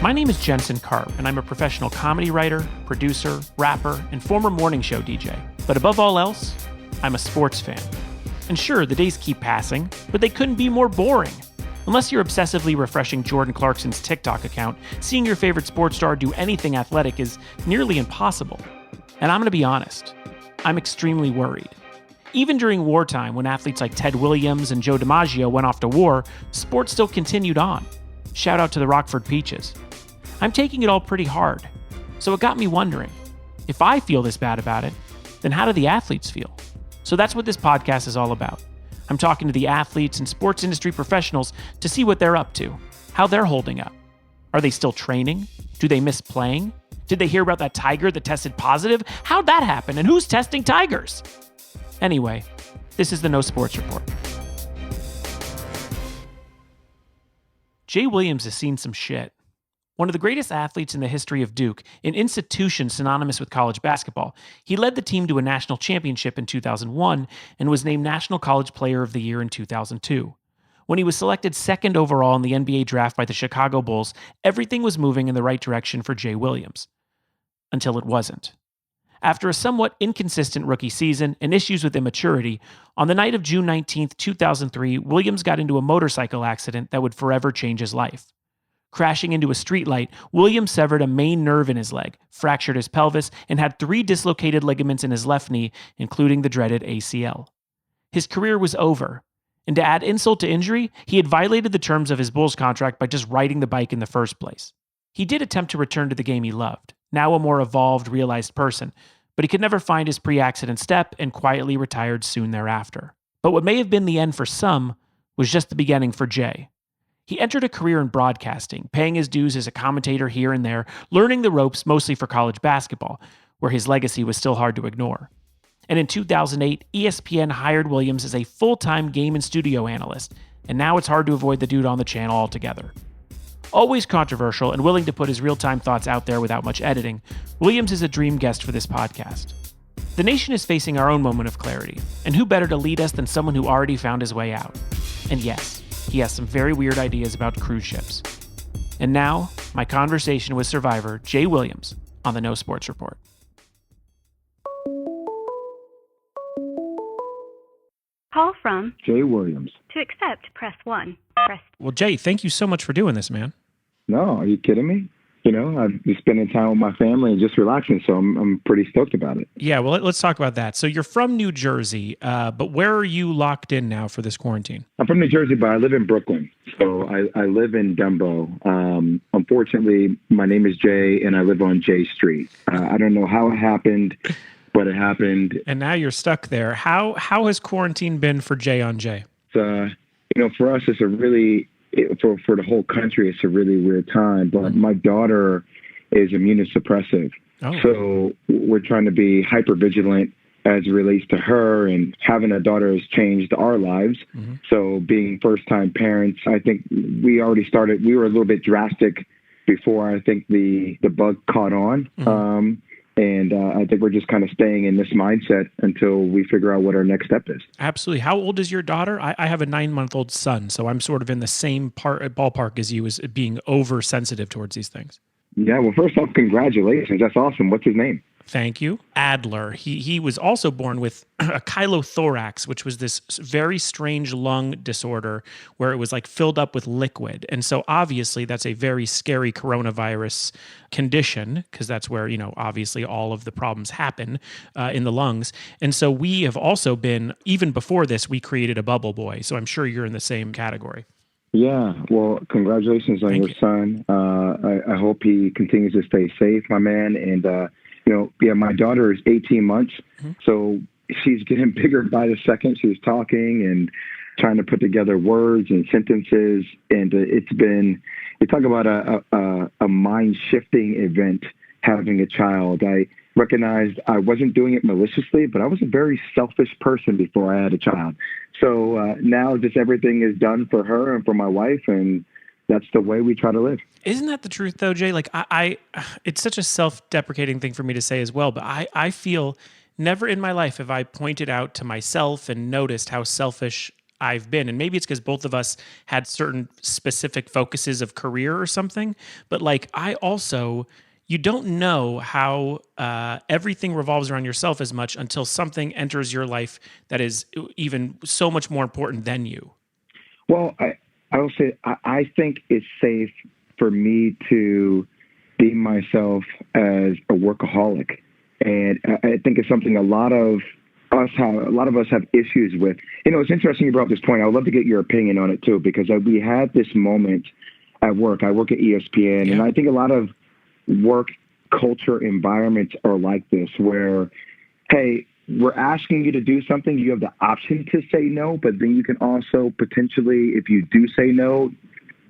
My name is Jensen, and I'm a professional comedy writer, producer, rapper, and former morning show DJ. But above all else, I'm a sports fan. And sure, the days keep passing, but they couldn't be more boring. Unless you're obsessively refreshing Jordan Clarkson's TikTok account, seeing your favorite sports star do anything athletic is nearly impossible. And I'm going to be honest, I'm extremely worried. Even during wartime, when athletes like Ted Williams and Joe DiMaggio went off to war, sports still continued on. Shout out to the Rockford Peaches. I'm taking it all pretty hard. So it got me wondering, if I feel this bad about it, then how do the athletes feel? So that's what this podcast is all about. I'm talking to the athletes and sports industry professionals to see what they're up to, how they're holding up. Are they still training? Do they miss playing? Did they hear about that tiger that tested positive? How'd that happen? And who's testing tigers? Anyway, this is the No Sports Report. Jay Williams has seen some shit. One of the greatest athletes in the history of Duke, an institution synonymous with college basketball, he led the team to a national championship in 2001 and was named National College Player of the Year in 2002. When he was selected second overall in the NBA draft by the Chicago Bulls, everything was moving in the right direction for Jay Williams. Until it wasn't. After a somewhat inconsistent rookie season and issues with immaturity, on the night of June 19, 2003, Williams got into a motorcycle accident that would forever change his life. Crashing into a streetlight, Williams severed a main nerve in his leg, fractured his pelvis, and had 3 dislocated ligaments in his left knee, including the dreaded ACL. His career was over, and to add insult to injury, he had violated the terms of his Bulls contract by just riding the bike in the first place. He did attempt to return to the game he loved, now a more evolved, realized person, but he could never find his pre-accident step and quietly retired soon thereafter. But what may have been the end for some was just the beginning for Jay. He entered a career in broadcasting, paying his dues as a commentator here and there, learning the ropes mostly for college basketball, where his legacy was still hard to ignore. And in 2008, ESPN hired Williams as a full-time game and studio analyst, and now it's hard to avoid the dude on the channel altogether. Always controversial and willing to put his real-time thoughts out there without much editing, Williams is a dream guest for this podcast. The nation is facing our own moment of clarity, and who better to lead us than someone who already found his way out? And yes, he has some very weird ideas about cruise ships. And now, my conversation with survivor Jay Williams on the No Sports Report. Call from Jay Williams. To accept, press 1. Well, Jay, thank you so much for doing this, man. No, are you kidding me? You know, I've been spending time with my family and just relaxing, so I'm pretty stoked about it. Yeah, well, let's talk about that. So you're from New Jersey, but where are you locked in now for this quarantine? I'm from New Jersey, but I live in Brooklyn. So I live in Dumbo. Unfortunately, my name is Jay, and I live on J Street. I don't know how it happened, but it happened. And now you're stuck there. How has quarantine been for Jay on Jay? You know, for us, it's a really... For the whole country, it's a really weird time. But my daughter is immunosuppressive. Oh. So we're trying to be hyper vigilant as it relates to her, and having a daughter has changed our lives. Mm-hmm. So being first-time parents, I think we were a little bit drastic before I think the bug caught on. Mm-hmm. And I think we're just kind of staying in this mindset until we figure out what our next step is. Absolutely. How old is your daughter? I have a 9-month-old son, so I'm sort of in the same ballpark as you, as being oversensitive towards these things. Yeah, well, first off, congratulations. That's awesome. What's his name? Thank you. Adler. He was also born with a chylothorax, which was this very strange lung disorder where it was like filled up with liquid. And so obviously that's a very scary coronavirus condition, because that's where, you know, obviously all of the problems happen in the lungs. And so we have also been, even before this, we created a bubble boy. So I'm sure you're in the same category. Yeah, well, congratulations on your son. I hope he continues to stay safe, my man. And, my daughter is 18 months, so she's getting bigger by the second. She's talking and trying to put together words and sentences. And you talk about a mind-shifting event, having a child. I recognized I wasn't doing it maliciously, but I was a very selfish person before I had a child. So now just everything is done for her and for my wife, and that's the way we try to live. Isn't that the truth, though, Jay? Like, it's such a self-deprecating thing for me to say as well, but I feel never in my life have I pointed out to myself and noticed how selfish I've been. And maybe it's because both of us had certain specific focuses of career or something. But like, I also, you don't know how everything revolves around yourself as much until something enters your life that is even so much more important than you. Well, I will say I think it's safe for me to deem myself as a workaholic, and I think it's something a lot of us have issues with. You know, it's interesting you brought up this point. I would love to get your opinion on it too, because we had this moment at work. I work at ESPN, and I think a lot of work culture environments are like this, where, hey, we're asking you to do something. You have the option to say no, but then you can also potentially, if you do say no,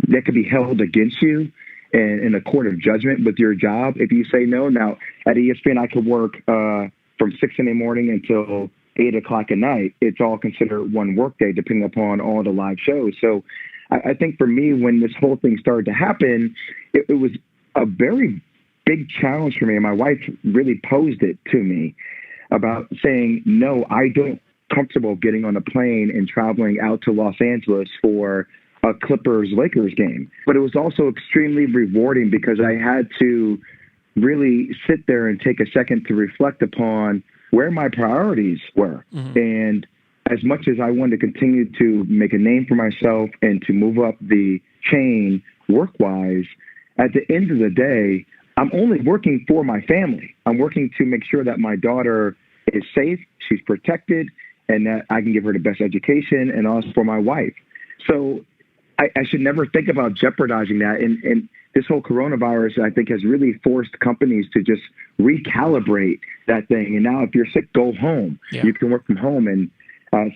that could be held against you in a court of judgment with your job if you say no. Now, at ESPN, I could work from 6 in the morning until 8 o'clock at night. It's all considered one workday, depending upon all the live shows. So I think for me, when this whole thing started to happen, it was a very big challenge for me. And my wife really posed it to me about saying, no, I don't comfortable getting on a plane and traveling out to Los Angeles for a Clippers-Lakers game. But it was also extremely rewarding because I had to really sit there and take a second to reflect upon where my priorities were. And as much as I wanted to continue to make a name for myself and to move up the chain work-wise, at the end of the day, I'm only working for my family. I'm working to make sure that my daughter is safe, she's protected, and that I can give her the best education, and also for my wife. So I should never think about jeopardizing that. And this whole coronavirus, I think, has really forced companies to just recalibrate that thing. And now if you're sick, go home. You can work from home, and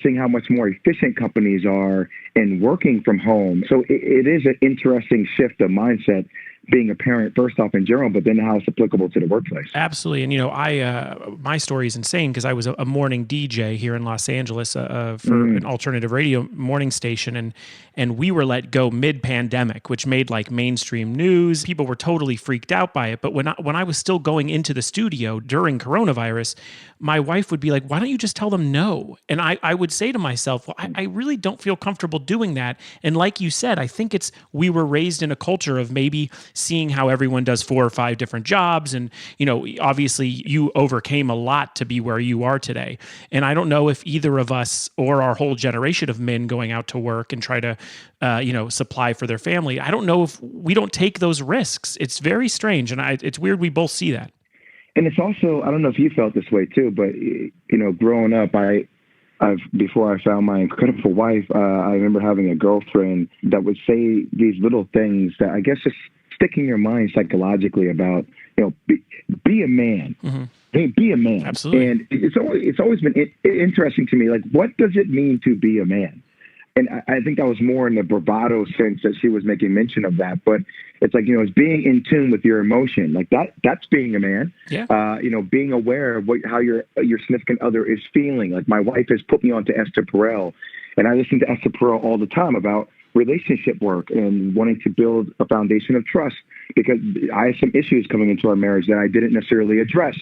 seeing how much more efficient companies are in working from home. So it is an interesting shift of mindset, being a parent first off in general, but then how it's applicable to the workplace. Absolutely. And, you know, my story is insane because I was a morning DJ here in Los Angeles for an alternative radio morning station. And we were let go mid-pandemic, which made like mainstream news. People were totally freaked out by it. But when I was still going into the studio during coronavirus, my wife would be like, why don't you just tell them no? And I would say to myself, well, I really don't feel comfortable doing that. And like you said, I think we were raised in a culture of maybe seeing how everyone does 4 or 5 different jobs. And, you know, obviously you overcame a lot to be where you are today. And I don't know if either of us or our whole generation of men going out to work and try to, supply for their family, I don't know if we don't take those risks. It's very strange. And it's weird we both see that. And it's also, I don't know if you felt this way too, but, you know, growing up, before I found my incredible wife, I remember having a girlfriend that would say these little things that I guess just stick in your mind psychologically about, you know, be a man. Hey, be a man. Absolutely. And it's always been interesting to me, like, what does it mean to be a man? And I think that was more in the bravado sense that she was making mention of that. But it's like, you know, it's being in tune with your emotion. Like that's being a man. Yeah. You know, being aware of how your significant other is feeling. Like my wife has put me on to Esther Perel, and I listen to Esther Perel all the time about relationship work and wanting to build a foundation of trust, because I had some issues coming into our marriage that I didn't necessarily address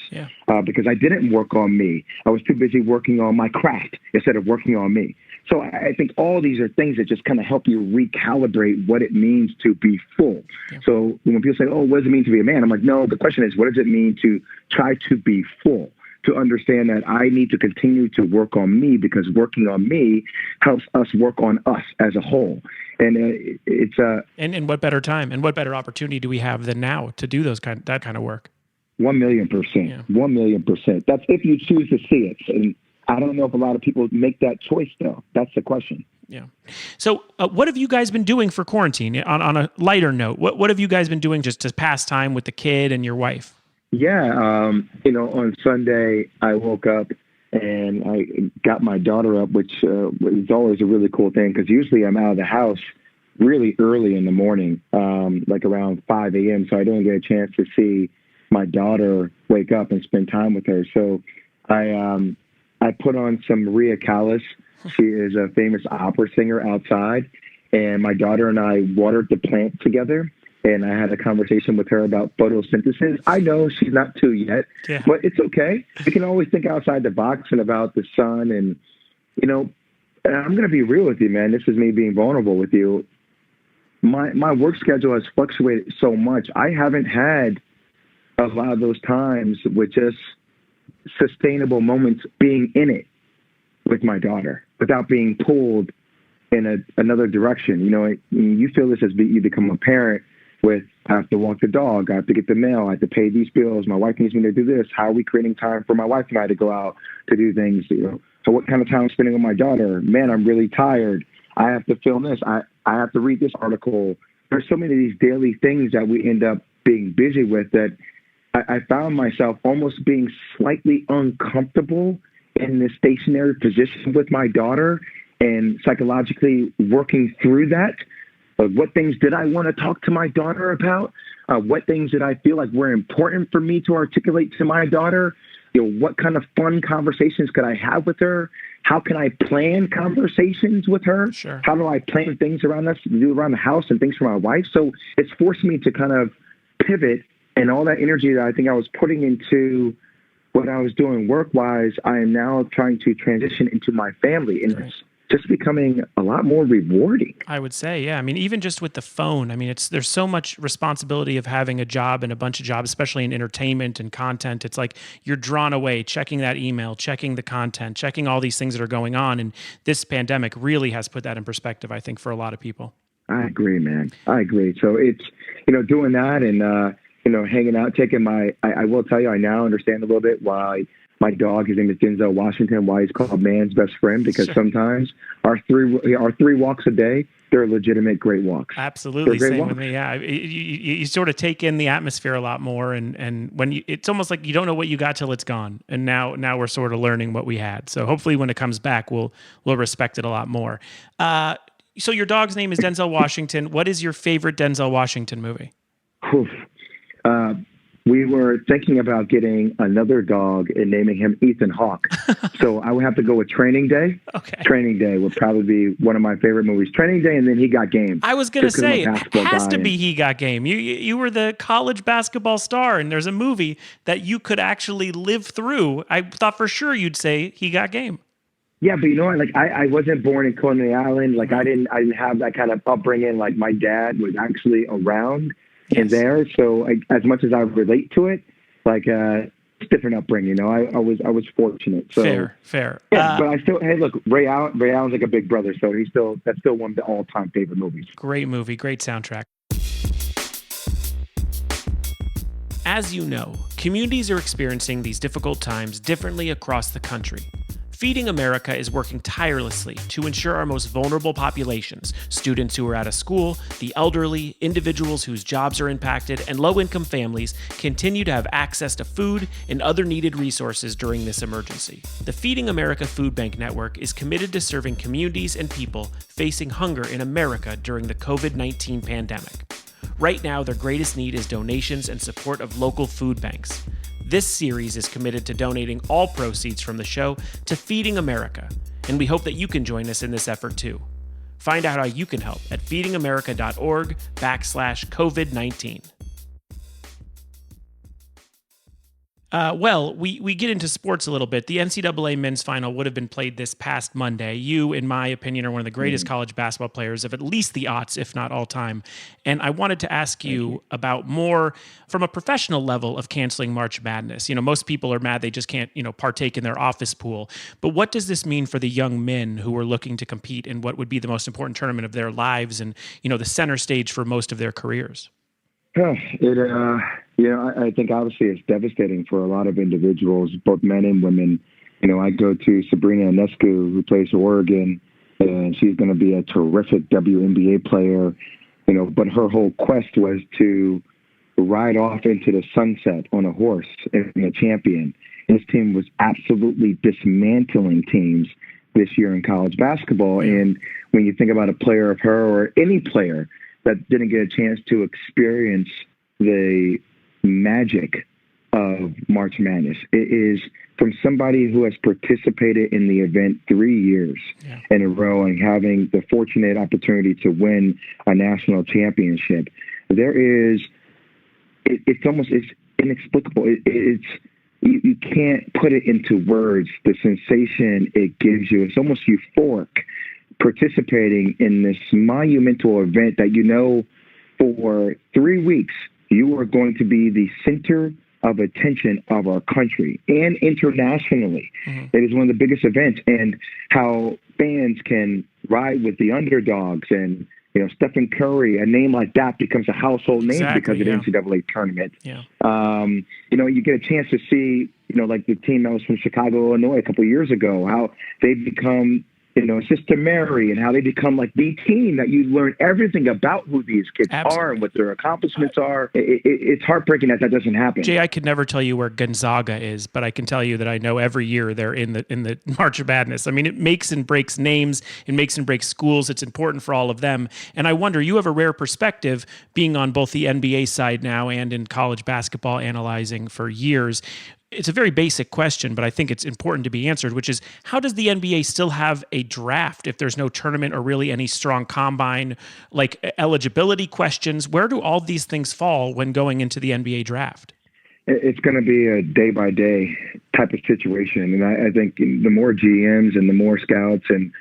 because I didn't work on me. I was too busy working on my craft instead of working on me. So I think all these are things that just kind of help you recalibrate what it means to be full. Yeah. So when people say, oh, what does it mean to be a man? I'm like, no, the question is, what does it mean to try to be full? To understand that I need to continue to work on me, because working on me helps us work on us as a whole. And it's and what better time and what better opportunity do we have than now to do that kind of work? 1,000,000%. Yeah. 1,000,000%. That's if you choose to see it. And I don't know if a lot of people make that choice, though. That's the question. Yeah. So what have you guys been doing for quarantine? On a lighter note, what have you guys been doing just to pass time with the kid and your wife? Yeah. You know, on Sunday, I woke up and I got my daughter up, which is always a really cool thing, because usually I'm out of the house really early in the morning, like around 5 a.m. So I don't get a chance to see my daughter wake up and spend time with her. So I put on some Maria Callas. She is a famous opera singer outside. And my daughter and I watered the plants together. And I had a conversation with her about photosynthesis. I know she's not 2 yet, but it's okay. We can always think outside the box and about the sun. And, you know, And I'm going to be real with you, man. This is me being vulnerable with you. My work schedule has fluctuated so much. I haven't had a lot of those times with just sustainable moments being in it with my daughter without being pulled in another direction. You know, you feel this as you become a parent with, I have to walk the dog, I have to get the mail, I have to pay these bills, my wife needs me to do this. How are we creating time for my wife and I to go out to do things? You know, so what kind of time I'm spending with my daughter? Man, I'm really tired. I have to film this. I have to read this article. There's so many of these daily things that we end up being busy with that I found myself almost being slightly uncomfortable in this stationary position with my daughter and psychologically working through that. What things did I want to talk to my daughter about? What things did I feel like were important for me to articulate to my daughter? You know, what kind of fun conversations could I have with her? How can I plan conversations with her? Sure. How do I plan things around us to do around the house and things for my wife? So it's forced me to kind of pivot, and all that energy that I think I was putting into what I was doing work-wise, I am now trying to transition into my family. And it's just becoming a lot more rewarding. I would say, yeah. I mean, even just with the phone, I mean, there's so much responsibility of having a job and a bunch of jobs, especially in entertainment and content. It's like you're drawn away, checking that email, checking the content, checking all these things that are going on. And this pandemic really has put that in perspective, I think, for a lot of people. I agree, man. I agree. So it's, you know, doing that and, you know, hanging out, taking I will tell you, I now understand a little bit why my dog, his name is Denzel Washington, why he's called man's best friend, because sometimes our three walks a day, they're legitimate great walks. Absolutely. Same With me. Yeah. You sort of take in the atmosphere a lot more. And when it's almost like you don't know what you got till it's gone. And now we're sort of learning what we had. So hopefully when it comes back, we'll respect it a lot more. So your dog's name is Denzel Washington. What is your favorite Denzel Washington movie? We were thinking about getting another dog and naming him Ethan Hawke. So I would have to go with Training Day. Okay. Training Day would probably be one of my favorite movies. Training Day, and then He Got Game. I was going to say, it has to be He Got Game. You were the college basketball star, and there's a movie that you could actually live through. I thought for sure you'd say He Got Game. Yeah, but you know what? Like I wasn't born in Coney Island. Like I didn't have that kind of upbringing. Like my dad was actually around. Yes. And there, so as much as I relate to it, like it's different upbringing. You know, I was fortunate. So fair. Yeah, but I still, hey, look, Ray Allen's like a big brother, so that's still one of the all-time favorite movies. Great movie, great soundtrack. As you know, communities are experiencing these difficult times differently across the country. Feeding America is working tirelessly to ensure our most vulnerable populations, students who are out of school, the elderly, individuals whose jobs are impacted, and low-income families continue to have access to food and other needed resources during this emergency. The Feeding America Food Bank Network is committed to serving communities and people facing hunger in America during the COVID-19 pandemic. Right now, their greatest need is donations and support of local food banks. This series is committed to donating all proceeds from the show to Feeding America, and we hope that you can join us in this effort too. Find out how you can help at feedingamerica.org/COVID-19. We get into sports a little bit. The NCAA men's final would have been played this past Monday. You, in my opinion, are one of the greatest college basketball players of at least the aughts, if not all time. And I wanted to ask you about more from a professional level of canceling March Madness. You know, most people are mad they just can't, partake in their office pool. But what does this mean for the young men who are looking to compete in what would be the most important tournament of their lives and, the center stage for most of their careers? I think obviously it's devastating for a lot of individuals, both men and women. I go to Sabrina Ionescu, who plays for Oregon, and she's going to be a terrific WNBA player, but her whole quest was to ride off into the sunset on a horse and be a champion. His team was absolutely dismantling teams this year in college basketball. And when you think about a player of her or any player that didn't get a chance to experience the magic of March Madness, it is from somebody who has participated in the event 3 years in a row and having the fortunate opportunity to win a national championship. It's inexplicable. You can't put it into words. The sensation it gives you, it's almost euphoric participating in this monumental event that, for 3 weeks, you are going to be the center of attention of our country and internationally. Mm-hmm. It is one of the biggest events, and how fans can ride with the underdogs, and Stephen Curry, a name like that becomes a household name because of the NCAA tournament. Yeah. You get a chance to see, like the team that was from Chicago, Illinois a couple of years ago, how they become, Sister Mary, and how they become like the team that you learn everything about who these kids are and what their accomplishments are. It's heartbreaking that doesn't happen. Jay, I could never tell you where Gonzaga is, but I can tell you that I know every year they're in the March of Madness. I mean, it makes and breaks names. It makes and breaks schools. It's important for all of them. And I wonder, you have a rare perspective being on both the NBA side now and in college basketball, analyzing for years. It's a very basic question, but I think it's important to be answered, which is, how does the NBA still have a draft if there's no tournament or really any strong combine, like eligibility questions? Where do all these things fall when going into the NBA draft? It's going to be a day-by-day type of situation. And I think the more GMs and the more scouts and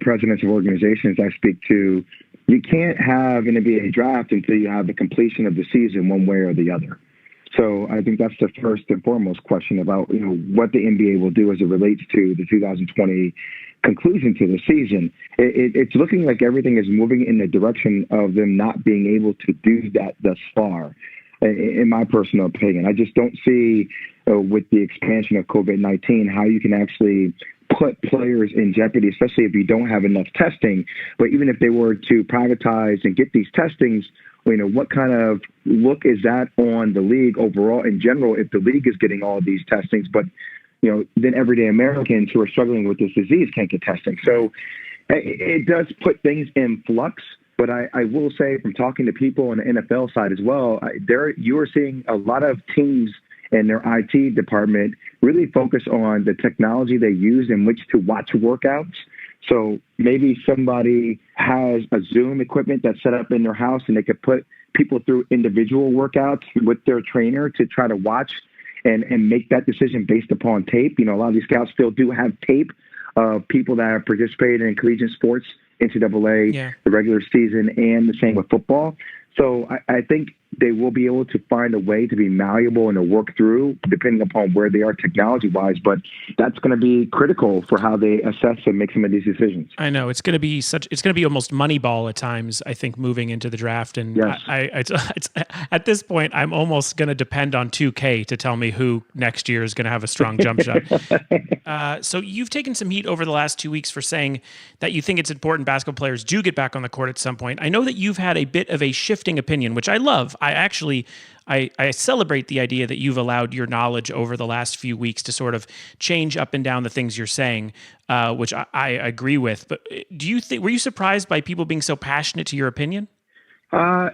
presidents of organizations I speak to, you can't have an NBA draft until you have the completion of the season one way or the other. So I think that's the first and foremost question about what the NBA will do as it relates to the 2020 conclusion to the season. It's looking like everything is moving in the direction of them not being able to do that thus far, in my personal opinion. I just don't see with the expansion of COVID-19 how you can actually put players in jeopardy, especially if you don't have enough testing. But even if they were to privatize and get these testings, what kind of look is that on the league overall in general if the league is getting all of these testings, but then everyday Americans who are struggling with this disease can't get testing. So it does put things in flux. But I will say, from talking to people on the NFL side as well, you are seeing a lot of teams and their IT department really focus on the technology they use in which to watch workouts. So maybe somebody has a Zoom equipment that's set up in their house, and they could put people through individual workouts with their trainer to try to watch and make that decision based upon tape. A lot of these scouts still do have tape of people that have participated in collegiate sports, NCAA, the regular season, and the same with football. So I think they will be able to find a way to be malleable and to work through, depending upon where they are technology-wise. But that's going to be critical for how they assess and make some of these decisions. I know it's going to be almost Moneyball at times, I think, moving into the draft. And yes. It's at this point, I'm almost going to depend on 2K to tell me who next year is going to have a strong jump shot. So you've taken some heat over the last 2 weeks for saying that you think it's important basketball players do get back on the court at some point. I know that you've had a bit of a shifting opinion, which I love. I celebrate the idea that you've allowed your knowledge over the last few weeks to sort of change up and down the things you're saying, which I agree with. But were you surprised by people being so passionate to your opinion? I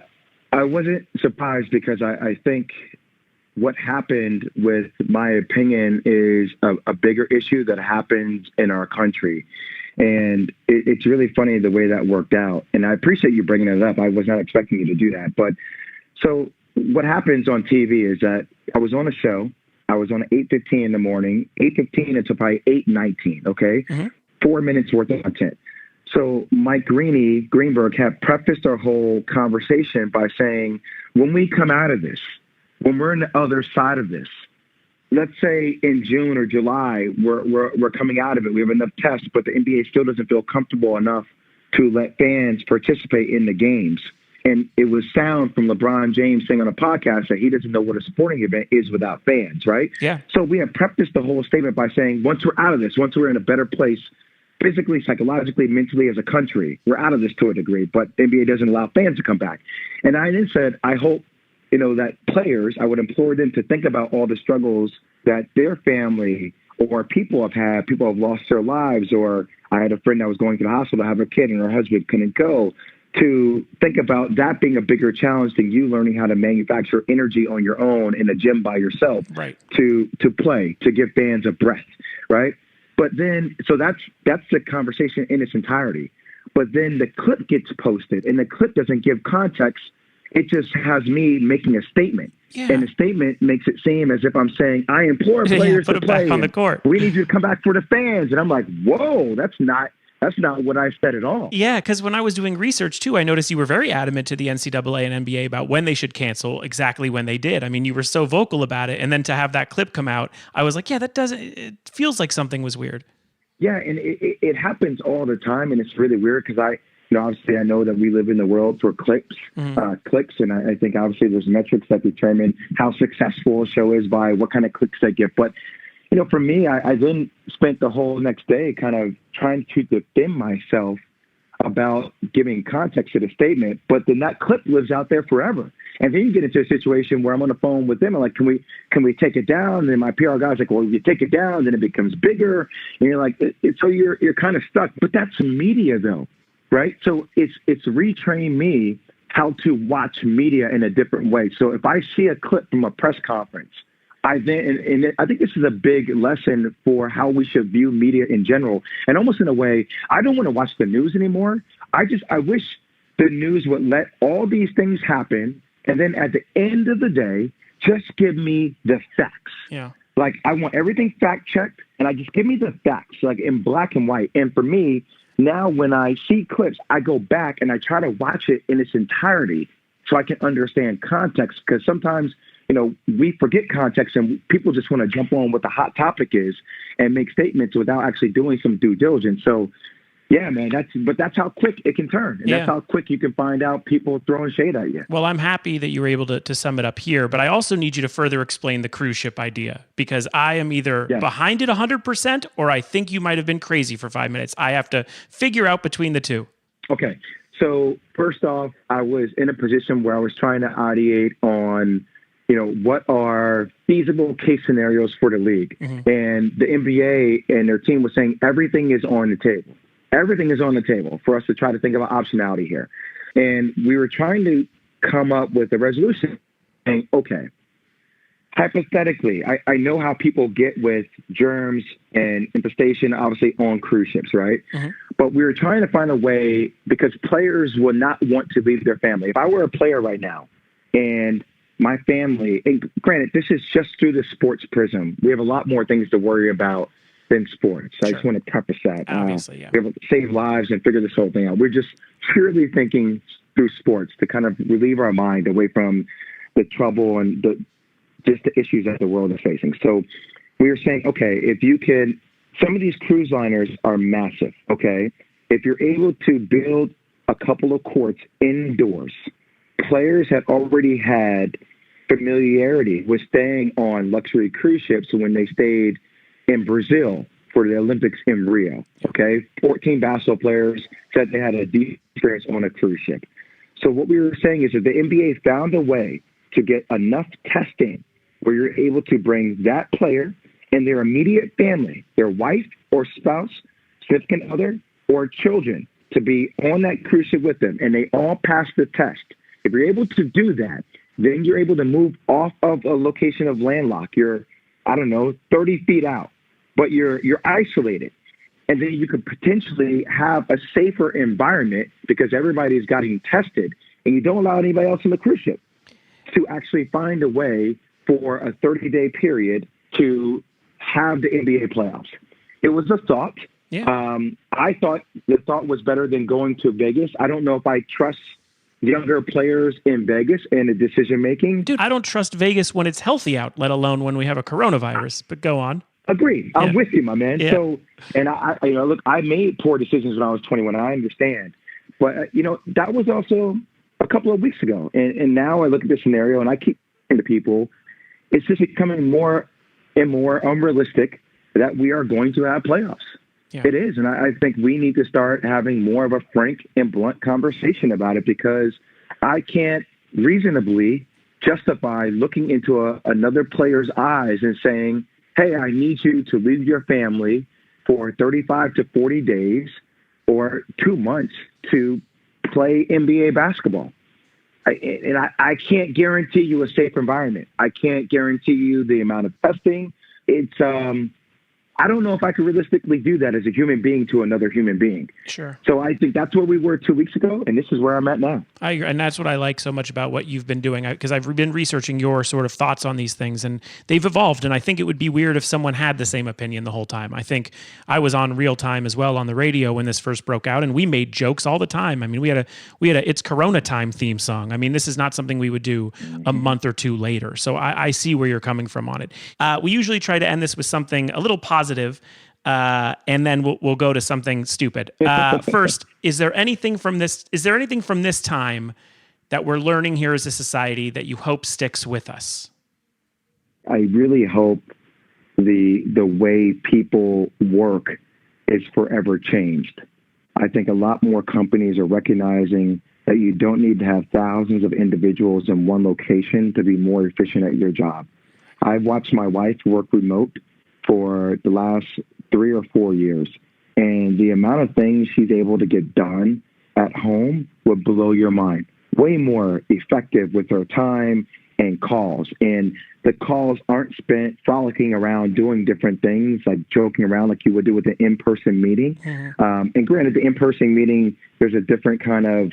wasn't surprised, because I think what happened with my opinion is a bigger issue that happens in our country. And it's really funny the way that worked out. And I appreciate you bringing it up. I was not expecting you to do that. But so what happens on TV is that I was on a show. I was on at 8:15 in the morning, 8:15 until probably 8:19, okay? Mm-hmm. 4 minutes worth of content. So Mike Greenberg had prefaced our whole conversation by saying, when we come out of this, when we're on the other side of this, let's say in June or July, we're coming out of it. We have enough tests, but the NBA still doesn't feel comfortable enough to let fans participate in the games. And it was sound from LeBron James saying on a podcast that he doesn't know what a sporting event is without fans, right? Yeah. So we have prefaced the whole statement by saying, once we're out of this, once we're in a better place, physically, psychologically, mentally as a country, we're out of this to a degree, but the NBA doesn't allow fans to come back. And I then said, I hope, that players, I would implore them to think about all the struggles that their family or people have had. People have lost their lives, or I had a friend that was going to the hospital to have a kid and her husband couldn't go, to think about that being a bigger challenge than you learning how to manufacture energy on your own in a gym by yourself, right? To play, to give fans a breath, right? But then, so that's the conversation in its entirety. But then the clip gets posted, and the clip doesn't give context. It just has me making a statement. Yeah. And the statement makes it seem as if I'm saying, I implore players put to it play back on the court. We need you to come back for the fans. And I'm like, whoa, that's not That's not what I said at all. Yeah, because when I was doing research too, I noticed you were very adamant to the NCAA and NBA about when they should cancel, exactly when they did. I mean, you were so vocal about it. And then to have that clip come out, I was like, yeah, it feels like something was weird. Yeah, and it happens all the time, and it's really weird because obviously I know that we live in the world for clicks, and I think obviously there's metrics that determine how successful a show is by what kind of clicks they get. But for me, I then spent the whole next day kind of trying to defend myself about giving context to the statement, but then that clip lives out there forever. And then you get into a situation where I'm on the phone with them and like, can we take it down? And then my PR guy's like, well, you take it down, then it becomes bigger. And you're like, so you're kind of stuck. But that's media though, right? So it's retrained me how to watch media in a different way. So if I see a clip from a press conference, I think this is a big lesson for how we should view media in general. And almost in a way, I don't want to watch the news anymore. I wish the news would let all these things happen. And then at the end of the day, just give me the facts. Yeah. Like I want everything fact checked and just give me the facts, like in black and white. And for me, now when I see clips, I go back and I try to watch it in its entirety so I can understand context. Because sometimes, we forget context and people just want to jump on what the hot topic is and make statements without actually doing some due diligence. So, yeah, man, that's how quick it can turn. And that's how quick you can find out people throwing shade at you. Well, I'm happy that you were able to sum it up here, but I also need you to further explain the cruise ship idea because I am either behind it 100% or I think you might have been crazy for 5 minutes. I have to figure out between the two. Okay. So first off, I was in a position where I was trying to ideate on what are feasible case scenarios for the league. And the NBA and their team was saying everything is on the table. Everything is on the table for us to try to think about optionality here. And we were trying to come up with a resolution saying, okay, hypothetically, I know how people get with germs and infestation, obviously on cruise ships, right? But we were trying to find a way because players will not want to leave their family. If I were a player right now and my family, and granted, this is just through the sports prism. We have a lot more things to worry about than sports. I just want to preface that. Obviously, We have to save lives and figure this whole thing out. We're just purely thinking through sports to kind of relieve our mind away from the trouble and just the issues that the world is facing. So we were saying, okay, some of these cruise liners are massive, okay? If you're able to build a couple of courts indoors, players had already had familiarity with staying on luxury cruise ships when they stayed in Brazil for the Olympics in Rio. Okay. 14 basketball players said they had a deep experience on a cruise ship. So what we were saying is that the NBA found a way to get enough testing where you're able to bring that player and their immediate family, their wife or spouse, significant other, or children to be on that cruise ship with them. And they all pass the test. If you're able to do that, then you're able to move off of a location of landlock. You're, 30 feet out, but you're isolated. And then you could potentially have a safer environment because everybody's getting tested and you don't allow anybody else on the cruise ship to actually find a way for a 30-day period to have the NBA playoffs. It was a thought. Yeah. I thought the thought was better than going to Vegas. I don't know if I trust younger players in Vegas and the decision-making. Dude, I don't trust Vegas when it's healthy out, let alone when we have a coronavirus, but go on. Agreed. I'm with you, my man. Yeah. So, and look, I made poor decisions when I was 21. I understand. But, that was also a couple of weeks ago. And now I look at this scenario and I keep saying to people, it's just becoming more and more unrealistic that we are going to have playoffs. Yeah. It is. And I think we need to start having more of a frank and blunt conversation about it because I can't reasonably justify looking into another player's eyes and saying, hey, I need you to leave your family for 35 to 40 days or 2 months to play NBA basketball. I can't guarantee you a safe environment. I can't guarantee you the amount of testing. It's I don't know if I could realistically do that as a human being to another human being. Sure. So I think that's where we were 2 weeks ago, and this is where I'm at now. I agree. And that's what I like so much about what you've been doing, because I've been researching your sort of thoughts on these things, and they've evolved. And I think it would be weird if someone had the same opinion the whole time. I think I was on real time as well on the radio when this first broke out, and we made jokes all the time. I mean, we had a It's Corona Time theme song. I mean, this is not something we would do a month or two later. So I see where you're coming from on it. We usually try to end this with something a little positive. And then we'll go to something stupid. First, is there anything from this time that we're learning here as a society that you hope sticks with us? I really hope the way people work is forever changed. I think a lot more companies are recognizing that you don't need to have thousands of individuals in one location to be more efficient at your job. I've watched my wife work remote for the last 3 or 4 years, and the amount of things she's able to get done at home would blow your mind. Way more effective with her time and calls. And the calls aren't spent frolicking around doing different things, like joking around like you would do with an in-person meeting. Mm-hmm. And granted, the in-person meeting, there's a different kind of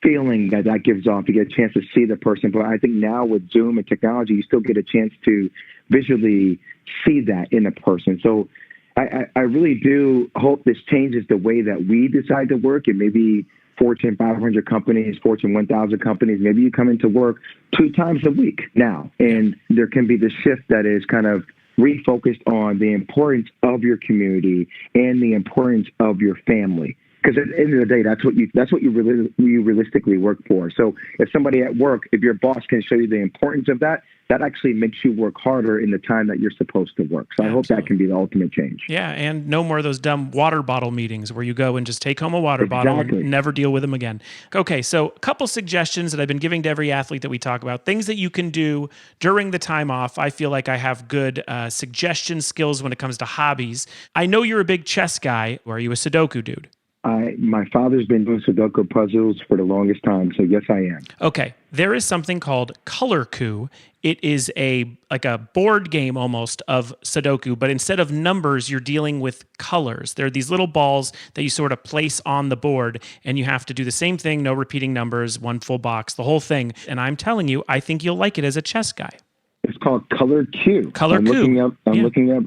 feeling that gives off. You get a chance to see the person. But I think now with Zoom and technology, you still get a chance to visually see that in a person. So I really do hope this changes the way that we decide to work. And maybe Fortune 500 companies, Fortune 1000 companies, maybe you come into work 2 times a week now. And there can be this shift that is kind of refocused on the importance of your community and the importance of your family. Because at the end of the day, that's what you realistically work for. So if somebody at work, if your boss can show you the importance of that, that actually makes you work harder in the time that you're supposed to work. So I hope that can be the ultimate change. Yeah, and no more of those dumb water bottle meetings where you go and just take home a water bottle and never deal with them again. Okay, so a couple suggestions that I've been giving to every athlete that we talk about, things that you can do during the time off. I feel like I have good suggestion skills when it comes to hobbies. I know you're a big chess guy. Or are you a Sudoku dude? My father's been doing Sudoku puzzles for the longest time, so yes, I am. Okay, there is something called Colorku. It is like a board game almost of Sudoku, but instead of numbers, you're dealing with colors. There are these little balls that you sort of place on the board, and you have to do the same thing, no repeating numbers, one full box, the whole thing. And I'm telling you, I think you'll like it as a chess guy. It's called Colorku. I'm looking up.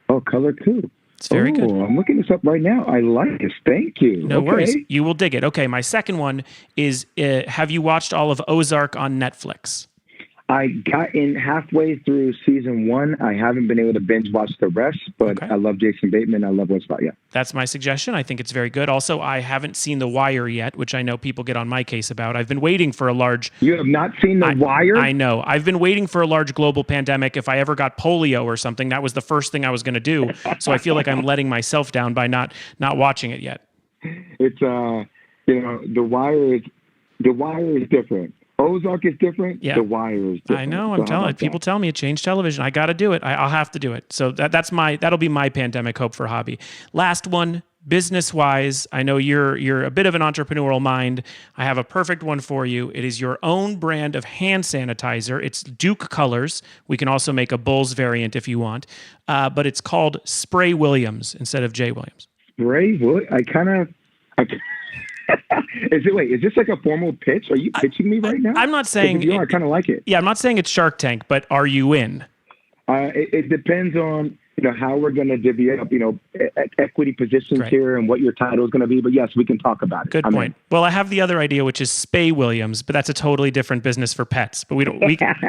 Colorku. It's very good. I'm looking this up right now. I like this. Thank you. No worries. You will dig it. Okay, my second one is, have you watched all of Ozark on Netflix? I got in halfway through season 1. I haven't been able to binge watch the rest, but okay. I love Jason Bateman. I love what's about. Yeah. That's my suggestion. I think it's very good. Also, I haven't seen The Wire yet, which I know people get on my case about. I've been waiting for a large... You have not seen The Wire? I know. I've been waiting for a large global pandemic. If I ever got polio or something, that was the first thing I was going to do. So I feel like I'm letting myself down by not watching it yet. It's, The Wire is different. Ozark is different. Yeah. The Wire is different. I know. I'm telling you. People tell me it changed television. I got to do it. I'll have to do it. So that'll be my pandemic hope for hobby. Last one, business-wise. I know you're a bit of an entrepreneurial mind. I have a perfect one for you. It is your own brand of hand sanitizer. It's Duke Colors. We can also make a Bulls variant if you want. But it's called Spray Williams instead of J. Williams. Spray Williams? Is this like a formal pitch? Are you pitching me right now? I'm not saying... I kind of like it. Yeah, I'm not saying it's Shark Tank, but are you in? It depends on how we're going to divvy up equity positions here and what your title is going to be. But yes, we can talk about it. Good point. Well, I have the other idea, which is Spay Williams, but that's a totally different business for pets. But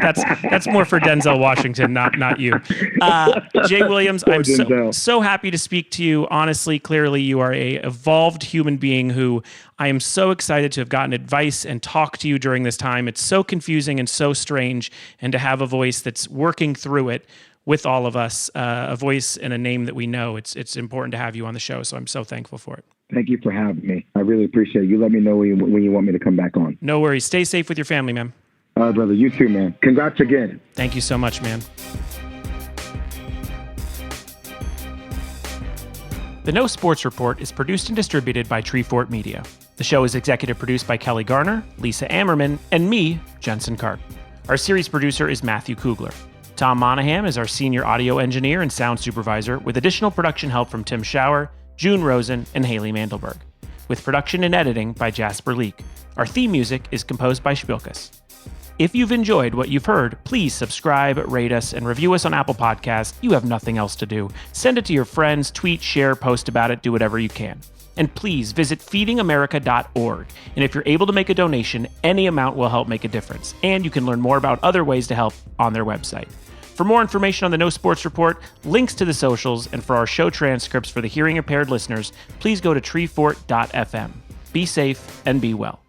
that's more for Denzel Washington, not you. Jay Williams, I'm so happy to speak to you. Honestly, clearly, you are a evolved human being who I am so excited to have gotten advice and talk to you during this time. It's so confusing and so strange, and to have a voice that's working through it with all of us, a voice and a name that we know. It's important to have you on the show, so I'm so thankful for it. Thank you for having me. I really appreciate it. You let me know when you want me to come back on. No worries. Stay safe with your family, man. Brother, you too, man. Congrats again. Thank you so much, man. The No Sports Report is produced and distributed by Treefort Media. The show is executive produced by Kelly Garner, Lisa Ammerman, and me, Jensen Karp. Our series producer is Matthew Kugler. Tom Monahan is our senior audio engineer and sound supervisor, with additional production help from Tim Schauer, June Rosen, and Haley Mandelberg, with production and editing by Jasper Leak. Our theme music is composed by Spilkus. If you've enjoyed what you've heard, please subscribe, rate us, and review us on Apple Podcasts. You have nothing else to do. Send it to your friends, tweet, share, post about it, do whatever you can. And please visit feedingamerica.org. And if you're able to make a donation, any amount will help make a difference. And you can learn more about other ways to help on their website. For more information on the No Sports Report, links to the socials, and for our show transcripts for the hearing impaired listeners, please go to treefort.fm. Be safe and be well.